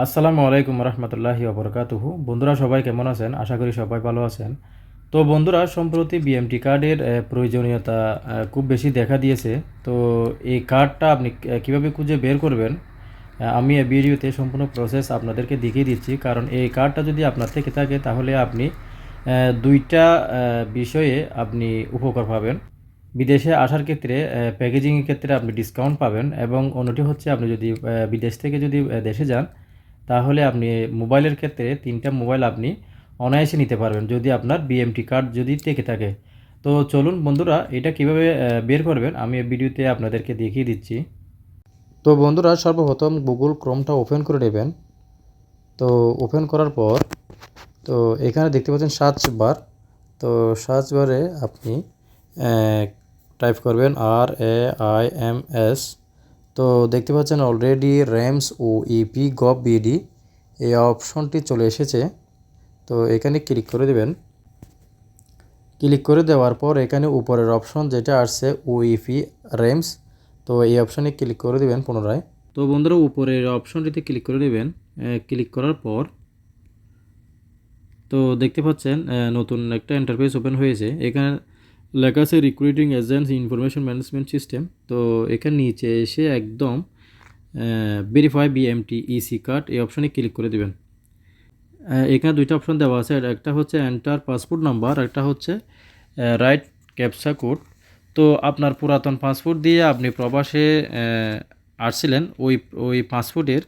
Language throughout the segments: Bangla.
আসসালামু আলাইকুম রহমতুল্লাহি ওবরকাতুহু। বন্ধুরা সবাই কেমন আছেন? আশা করি সবাই ভালো আছেন। তো বন্ধুরা সম্প্রতি বিএমটি কার্ডের প্রয়োজনীয়তা খুব বেশি দেখা দিয়েছে। তো এই কার্ডটা আপনি কিভাবে খুঁজে বের করবেন, আমি এই ভিডিওতে সম্পূর্ণ প্রসেস আপনাদেরকে দেখিয়ে দিচ্ছি। কারণ এই কার্ডটা যদি আপনার থেকে থাকে তাহলে আপনি দুইটা বিষয়ে আপনি উপকার পাবেন। বিদেশে আসার ক্ষেত্রে প্যাকেজিংয়ের ক্ষেত্রে আপনি ডিসকাউন্ট পাবেন, এবং অন্যটি হচ্ছে আপনি যদি বিদেশ থেকে যদি দেশে যান তাহলে আপনি মোবাইলের ক্ষেত্রে ৩টা মোবাইল আপনি অনায়াসে নিতে পারবেন যদি আপনার বিএমটি কার্ড যদি থেকে থাকে। তো চলুন বন্ধুরা, এটা কিভাবে বের করবেন আমি এই ভিডিওতে আপনাদেরকে দেখিয়ে দিচ্ছি। তো বন্ধুরা সর্বপ্রথম গুগল ক্রোমটা ওপেন করে নেবেন। তো ওপেন করার পর তো এখানে দেখতে পাচ্ছেন সার্চ বার। তো সার্চ বারে আপনি টাইপ করবেন RAIMS। তো দেখতে পাচ্ছেন অলরেডি র্যামস ও ইপি গভ বিডি এই অপশনটি চলে এসেছে। তো এখানে ক্লিক করে দেবেন। ক্লিক করে দেওয়ার পর এখানে উপরের অপশন যেটা আসছে ওইপি র্যামস, তো এই অপশানে ক্লিক করে দেবেন পুনরায়। তো বন্ধুরা উপরের অপশনটিতে ক্লিক করে দেবেন। ক্লিক করার পর তো দেখতে পাচ্ছেন নতুন একটা ইন্টারফেস ওপেন হয়েছে। এখানে লেখা আছে recruiting agents information management system. তো এখানে নিচে এসে একদম ভেরিফাই বিএমটি ইসি কার্ড এই অপশানে ক্লিক করে দেবেন। এখানে দুইটা অপশন দেওয়া আছে, একটা হচ্ছে এন্টার পাসপোর্ট নাম্বার, একটা হচ্ছে রাইট ক্যাপচা কোড। তো আপনার পুরাতন পাসপোর্ট দিয়ে আপনি প্রবাসে আসছিলেন, ওই পাসপোর্টের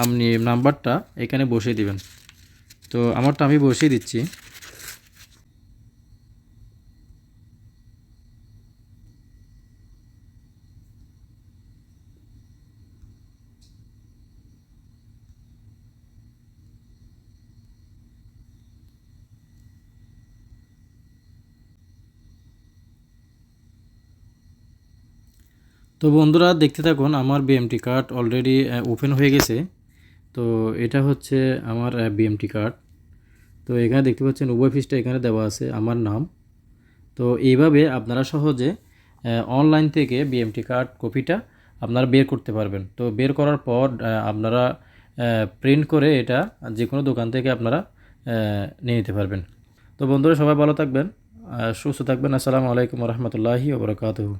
আপনি নাম্বারটা এখানে বসিয়ে দিবেন। তো আমারটা আমি বসিয়ে দিচ্ছি। তো বন্ধুরা দেখতে থাকুন, আমার বিএমটি কার্ড অলরেডি ওপেন হয়ে গেছে। তো এটা হচ্ছে আমার বিএমটি কার্ড। তো এখানে দেখতে পাচ্ছেন উভয় পৃষ্ঠা এখানে দেওয়া আছে আমার নাম। তো এইভাবে আপনারা সহজে অনলাইন থেকে বিএমটি কার্ড কপিটা আপনারা বের করতে পারবেন। তো বের করার পর আপনারা প্রিন্ট করে এটা যে কোনো দোকান থেকে আপনারা নিয়ে নিতে পারবেন। তো বন্ধুরা সবাই ভালো থাকবেন, সুস্থ থাকবেন। আসসালামু আলাইকুম রহমতুল্লাহি ওবরাকাতুহু।